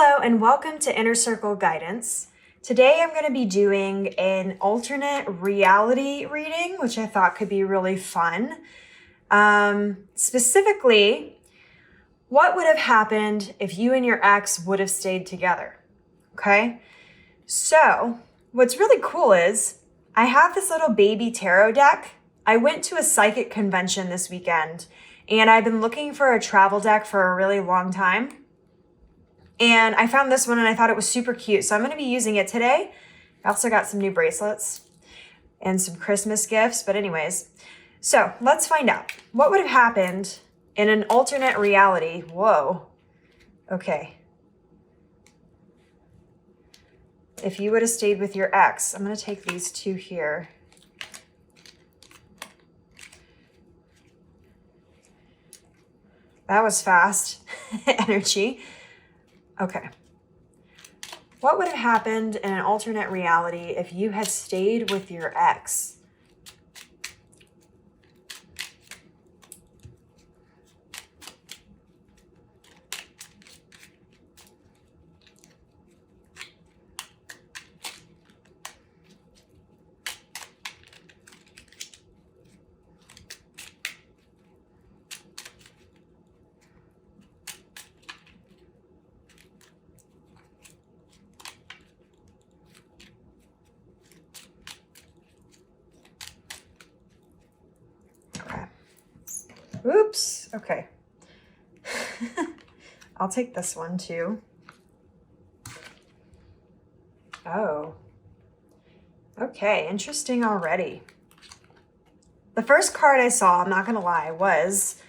Hello and welcome to Inner Circle Guidance. Today I'm going to be doing an alternate reality reading, which I thought could be really fun. Specifically, what would have happened if you and your ex would have stayed together? Okay, so what's really cool is I have this little baby tarot deck. I went to a psychic convention this weekend and I've been looking for a travel deck for a really long time. And I found this one and I thought it was super cute. So I'm going to be using it today. I also got some new bracelets and some Christmas gifts. But anyways, so let's find out. What would have happened in an alternate reality? Whoa. Okay. If you would have stayed with your ex, I'm going to take these two here. That was fast energy. Okay. What would have happened in an alternate reality if you had stayed with your ex? Oops. Okay. I'll take this one too. Oh. Okay, interesting already. The first card I saw, I'm not going to lie, was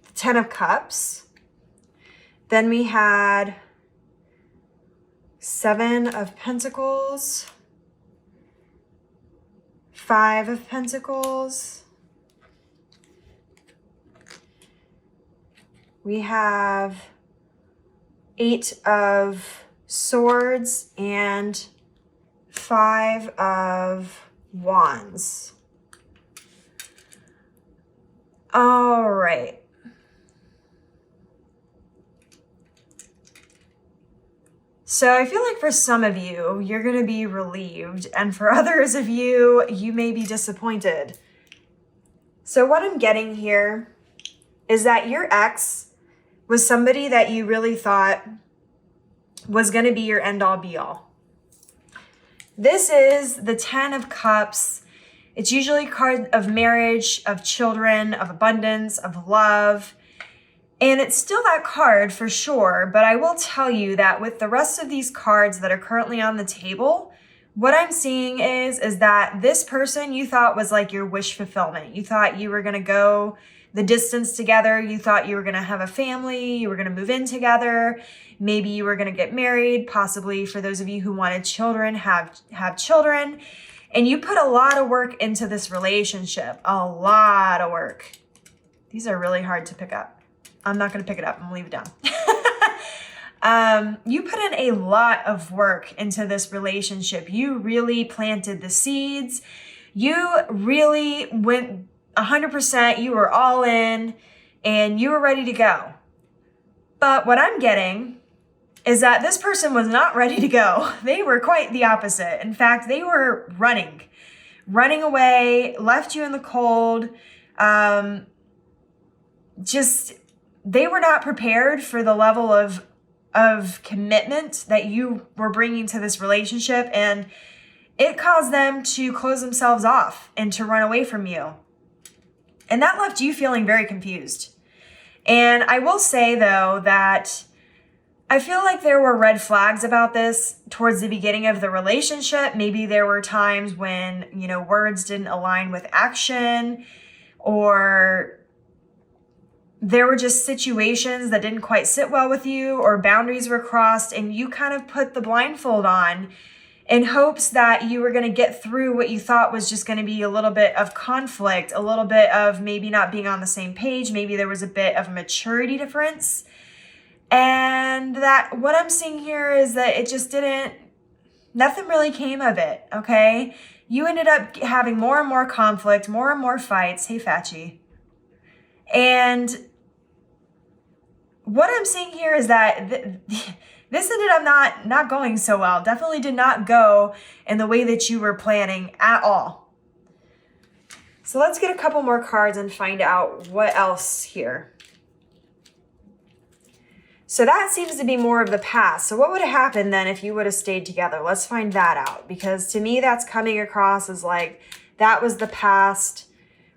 the Ten of Cups. Then we had Seven of Pentacles, Five of Pentacles. We have Eight of Swords and Five of Wands. All right. So I feel like for some of you, you're going to be relieved. And for others of you, you may be disappointed. So what I'm getting here is that your ex was somebody that you really thought was going to be your end all be all. This is the 10 of Cups. It's usually a card of marriage, of children, of abundance, of love. And it's still that card for sure. But I will tell you that with the rest of these cards that are currently on the table, what I'm seeing is that this person you thought was like your wish fulfillment. You thought you were going to go the distance together. You thought you were going to have a family. You were going to move in together. Maybe you were going to get married, possibly for those of you who wanted children, have children. And you put a lot of work into this relationship, a lot of work. These are really hard to pick up. I'm not going to pick it up. I'm going to leave it down. You put in a lot of work into this relationship. You really planted the seeds. You really went 100%, you were all in and you were ready to go. But what I'm getting is that this person was not ready to go. They were quite the opposite. In fact, they were running away, left you in the cold. They were not prepared for the level of commitment that you were bringing to this relationship. And it caused them to close themselves off and to run away from you. And that left you feeling very confused. And I will say, though, that I feel like there were red flags about this towards the beginning of the relationship. Maybe there were times when, words didn't align with action, or there were just situations that didn't quite sit well with you, or boundaries were crossed, and you kind of put the blindfold on in hopes that you were going to get through what you thought was just going to be a little bit of conflict, a little bit of maybe not being on the same page. Maybe there was a bit of a maturity difference. And that what I'm seeing here is that it just nothing really came of it, okay? You ended up having more and more conflict, more and more fights. Hey, Fatchy. And what I'm seeing here is that this ended up not going so well. Definitely did not go in the way that you were planning at all. So let's get a couple more cards and find out what else here. So that seems to be more of the past. So what would have happened then if you would have stayed together? Let's find that out, because to me that's coming across as like that was the past.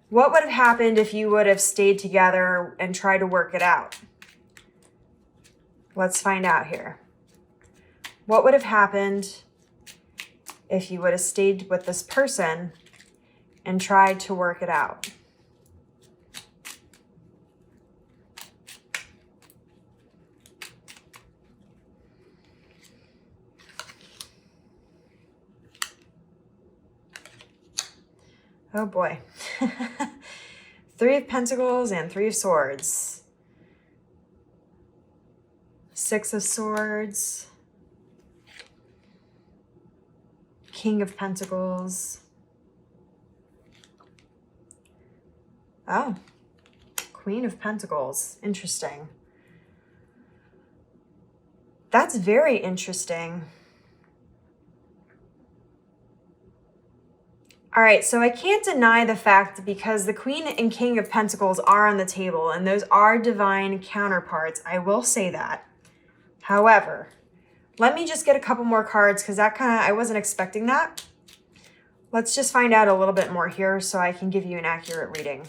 What would have happened if you would have stayed together and tried to work it out? Let's find out here. What would have happened if you would have stayed with this person and tried to work it out? Oh boy. 3 of Pentacles and 3 of Swords. 6 of Swords. King of Pentacles. Oh. Queen of Pentacles. Interesting. That's very interesting. All right, so I can't deny the fact, because the Queen and King of Pentacles are on the table and those are divine counterparts. I will say that. However, let me just get a couple more cards, because I wasn't expecting that. Let's just find out a little bit more here so I can give you an accurate reading.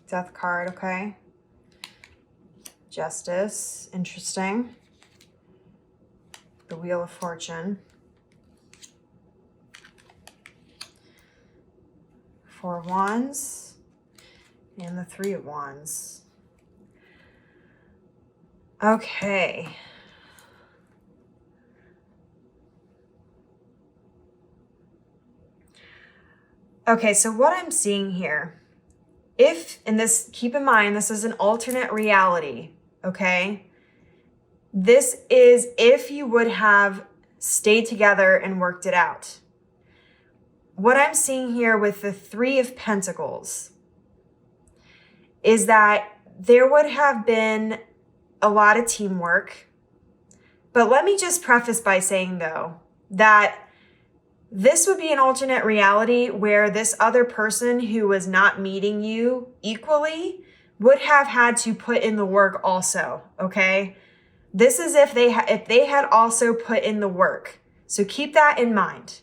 Death card, okay. Justice, interesting. The Wheel of Fortune. 4 of Wands and the 3 of Wands. Okay. Okay, so what I'm seeing here, keep in mind, this is an alternate reality, okay? This is if you would have stayed together and worked it out. What I'm seeing here with the 3 of Pentacles is that there would have been a lot of teamwork. But let me just preface by saying, though, that this would be an alternate reality where this other person who was not meeting you equally would have had to put in the work also, okay? This is if they had also put in the work. So keep that in mind.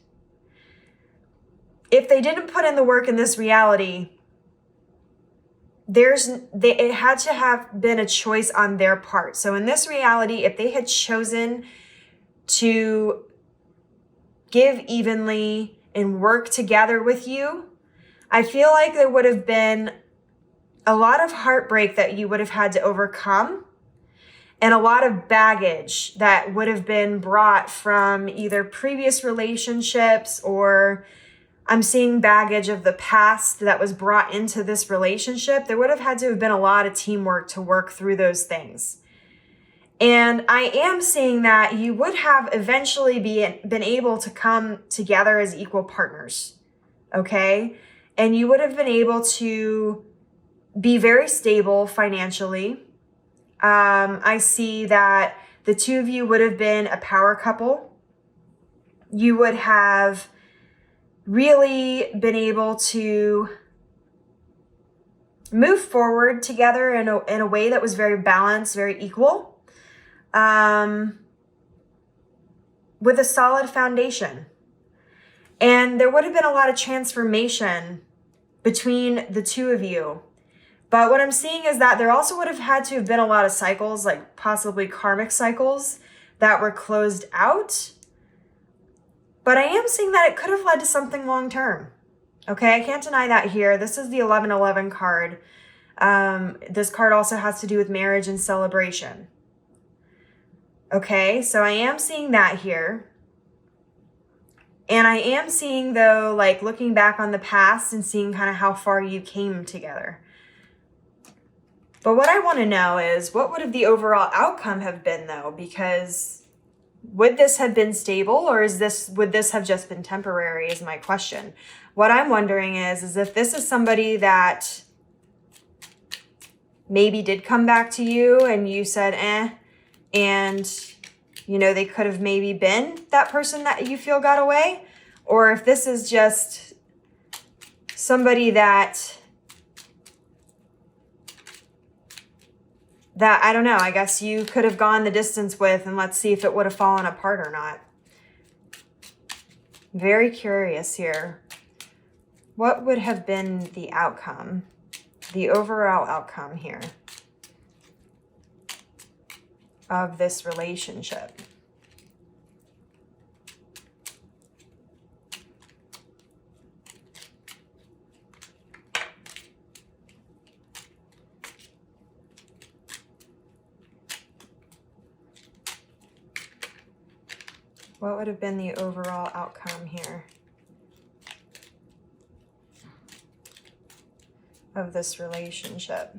If they didn't put in the work in this reality, it had to have been a choice on their part. So in this reality, if they had chosen to give evenly and work together with you, I feel like there would have been a lot of heartbreak that you would have had to overcome, and a lot of baggage that would have been brought from either previous relationships, or I'm seeing baggage of the past that was brought into this relationship. There would have had to have been a lot of teamwork to work through those things. And I am seeing that you would have eventually been able to come together as equal partners, okay? And you would have been able to be very stable financially. I see that the 2 of you would have been a power couple. You would have really been able to move forward together in a way that was very balanced, very equal. With a solid foundation. And there would have been a lot of transformation between the 2 of you. But what I'm seeing is that there also would have had to have been a lot of cycles, like possibly karmic cycles, that were closed out. But I am seeing that it could have led to something long-term. Okay, I can't deny that here. This is the 1111 card. This card also has to do with marriage and celebration. Okay, so I am seeing that here. And I am seeing, though, like looking back on the past and seeing kind of how far you came together. But what I want to know is, what would have the overall outcome have been, though? Because would this have been stable, or would this have just been temporary is my question. What I'm wondering is if this is somebody that maybe did come back to you and you said, and, you know, they could have maybe been that person that you feel got away. Or if this is just somebody that I don't know, I guess you could have gone the distance with, and let's see if it would have fallen apart or not. Very curious here. What would have been the outcome, the overall outcome here of this relationship? What would have been the overall outcome here of this relationship?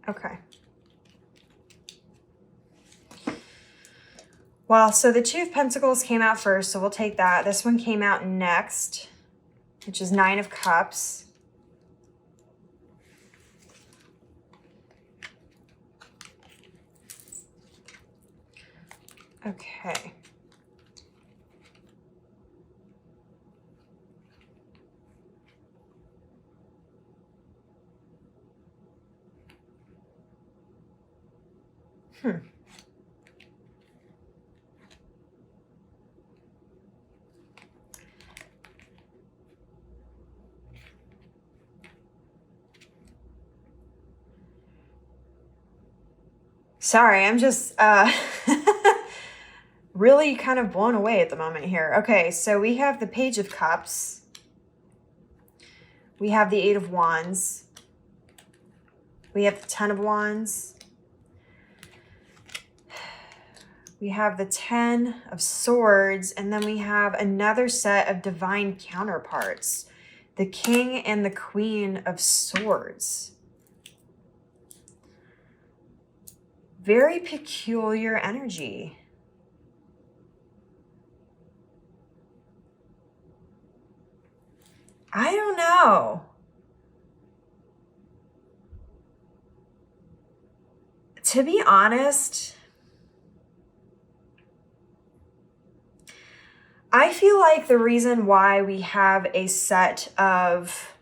Okay. Well, so the Two of Pentacles came out first, so we'll take that. This one came out next, which is Nine of Cups. Okay. Sorry, I'm just really kind of blown away at the moment here. Okay, so we have the Page of Cups. We have the Eight of Wands. We have the Ten of Wands. We have the Ten of Swords, and then we have another set of divine counterparts. The King and the Queen of Swords. Very peculiar energy. I don't know. To be honest, I feel like the reason why we have a set of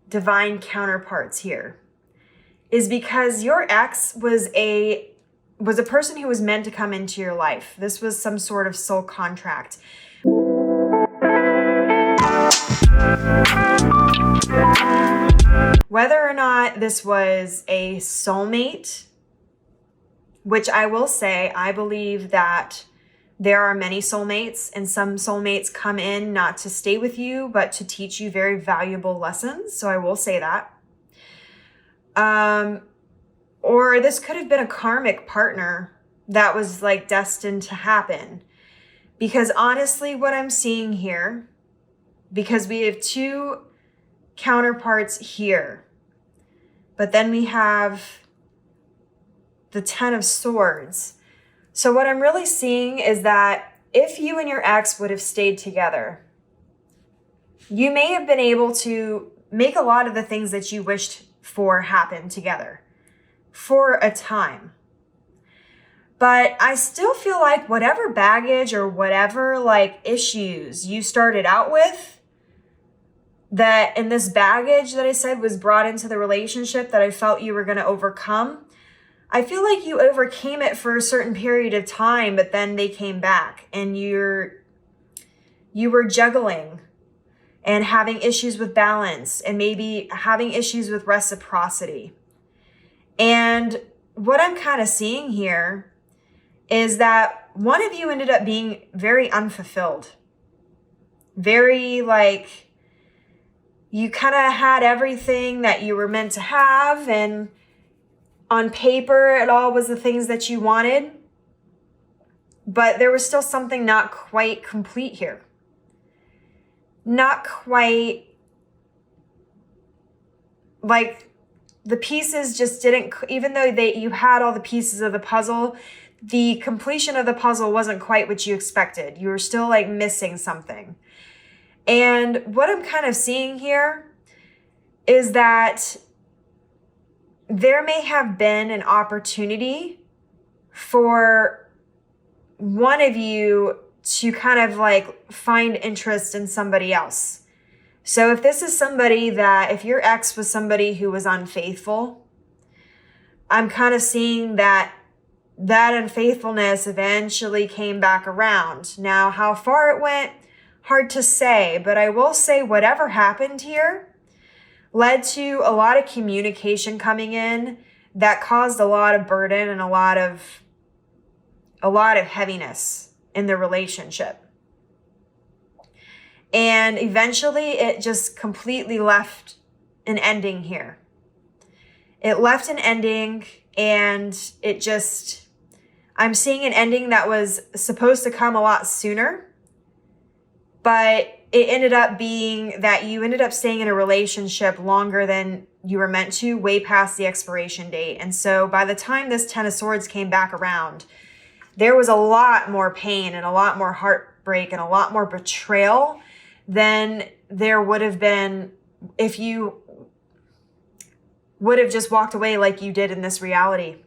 divine counterparts here is because your ex was a person who was meant to come into your life. This was some sort of soul contract. Whether or not this was a soulmate, which I will say, I believe that there are many soulmates, and some soulmates come in not to stay with you, but to teach you very valuable lessons. So I will say that. Or this could have been a karmic partner that was like destined to happen. Because honestly, what I'm seeing here, because we have two counterparts here, but then we have the Ten of Swords. So what I'm really seeing is that if you and your ex would have stayed together, you may have been able to make a lot of the things that you wished for happen together for a time. But I still feel like whatever baggage or whatever like issues you started out with, that in this baggage that I said was brought into the relationship that I felt you were going to overcome, I feel like you overcame it for a certain period of time, but then they came back and you you were juggling and having issues with balance and maybe having issues with reciprocity. And what I'm kind of seeing here is that one of you ended up being very unfulfilled. Very like, you kind of had everything that you were meant to have, and on paper, it all was the things that you wanted, but there was still something not quite complete here. Not quite, like the pieces just didn't, even though you had all the pieces of the puzzle, the completion of the puzzle wasn't quite what you expected. You were still like missing something. And what I'm kind of seeing here is that there may have been an opportunity for one of you to kind of like find interest in somebody else. So if this is somebody that, if your ex was somebody who was unfaithful, I'm kind of seeing that unfaithfulness eventually came back around. Now, how far it went, hard to say, but I will say whatever happened here led to a lot of communication coming in that caused a lot of burden and a lot of heaviness in the relationship. And eventually it just completely left an ending here. It left an ending, and it just, I'm seeing an ending that was supposed to come a lot sooner, but it ended up being that you ended up staying in a relationship longer than you were meant to, way past the expiration date. And so by the time this Ten of Swords came back around, there was a lot more pain and a lot more heartbreak and a lot more betrayal than there would have been if you would have just walked away like you did in this reality.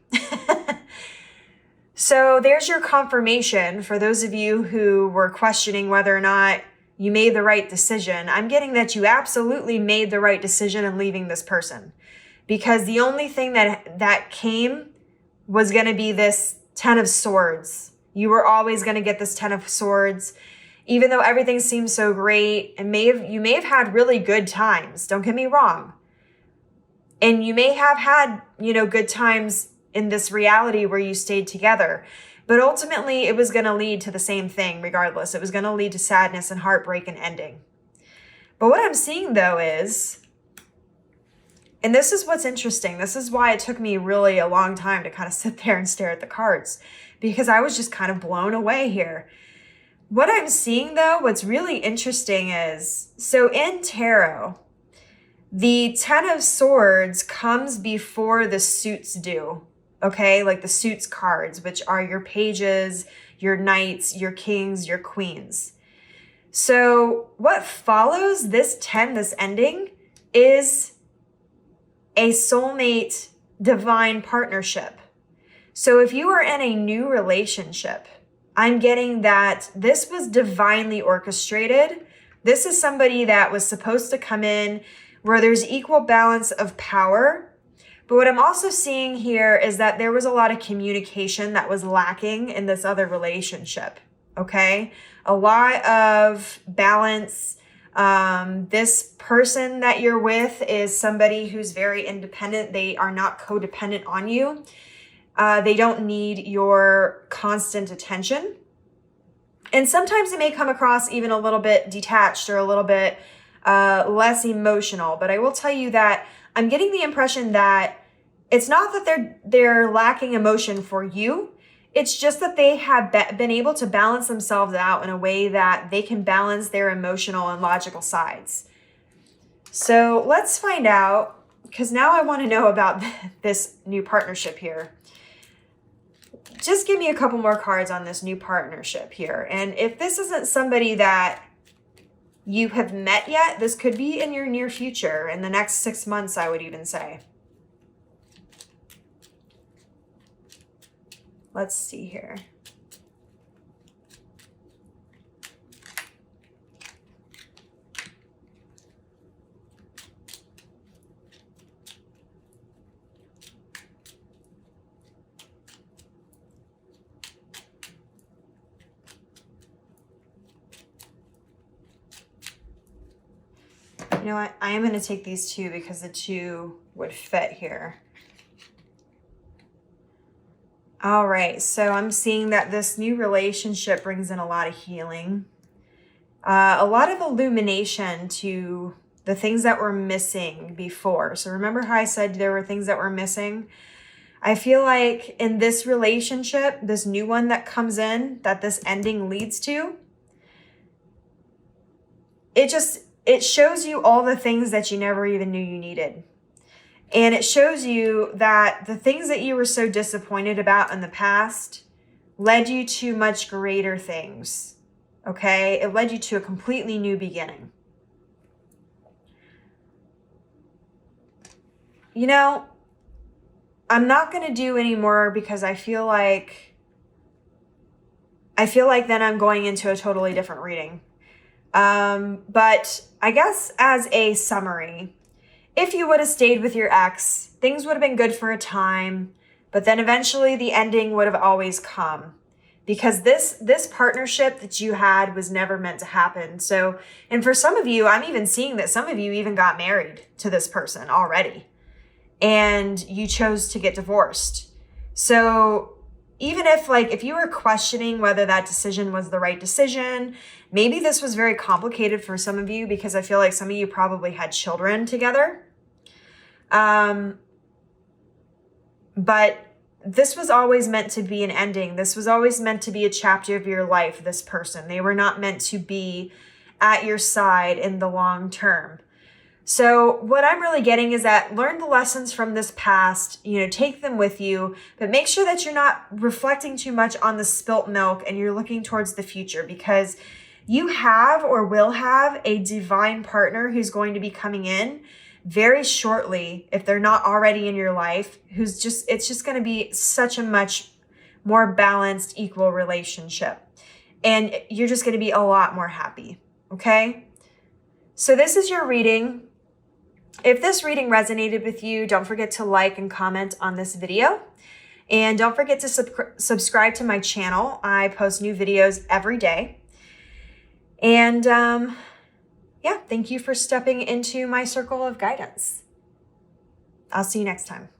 So there's your confirmation for those of you who were questioning whether or not you made the right decision. I'm getting that you absolutely made the right decision in leaving this person, because the only thing that came was going to be this Ten of Swords. You were always going to get this Ten of Swords, even though everything seems so great, and you may have had really good times. Don't get me wrong. And you may have had, good times in this reality where you stayed together. But ultimately, it was going to lead to the same thing regardless. It was going to lead to sadness and heartbreak and ending. But what I'm seeing, though, is, and this is what's interesting. This is why it took me really a long time to kind of sit there and stare at the cards, because I was just kind of blown away here. What I'm seeing, though, what's really interesting is, so in tarot, the Ten of Swords comes before the suits do. Okay, like the suits cards, which are your pages, your knights, your kings, your queens. So what follows this 10, this ending, is a soulmate divine partnership. So if you are in a new relationship, I'm getting that this was divinely orchestrated. This is somebody that was supposed to come in where there's equal balance of power. But what I'm also seeing here is that there was a lot of communication that was lacking in this other relationship, okay? A lot of balance. This person that you're with is somebody who's very independent. They are not codependent on you. They don't need your constant attention. And sometimes it may come across even a little bit detached or a little bit less emotional. But I will tell you that I'm getting the impression that it's not that they're lacking emotion for you. It's just that they have been able to balance themselves out in a way that they can balance their emotional and logical sides. So let's find out, because now I want to know about this new partnership here. Just give me a couple more cards on this new partnership here. And if this isn't somebody that you have met yet, this could be in your near future, in the next 6 months, I would even say. Let's see here. You know what? I am going to take these two because the two would fit here. All right, so I'm seeing that this new relationship brings in a lot of healing, a lot of illumination to the things that were missing before. So remember how I said there were things that were missing? I feel like in this relationship, this new one that comes in, that this ending leads to, it shows you all the things that you never even knew you needed. And it shows you that the things that you were so disappointed about in the past led you to much greater things, okay? It led you to a completely new beginning. You know, I'm not going to do any more because I feel like then I'm going into a totally different reading. But I guess as a summary, if you would have stayed with your ex, things would have been good for a time, but then eventually the ending would have always come because this partnership that you had was never meant to happen. So, and for some of you, I'm even seeing that some of you even got married to this person already and you chose to get divorced. So even if you were questioning whether that decision was the right decision, maybe this was very complicated for some of you because I feel like some of you probably had children together. But this was always meant to be an ending. This was always meant to be a chapter of your life, this person. They were not meant to be at your side in the long term. So what I'm really getting is that learn the lessons from this past, take them with you, but make sure that you're not reflecting too much on the spilt milk and you're looking towards the future because you have or will have a divine partner who's going to be coming in very shortly, if they're not already in your life, it's just going to be such a much more balanced, equal relationship. And you're just going to be a lot more happy. Okay. So this is your reading. If this reading resonated with you, don't forget to like and comment on this video. And don't forget to subscribe to my channel. I post new videos every day. And yeah, thank you for stepping into my circle of guidance. I'll see you next time.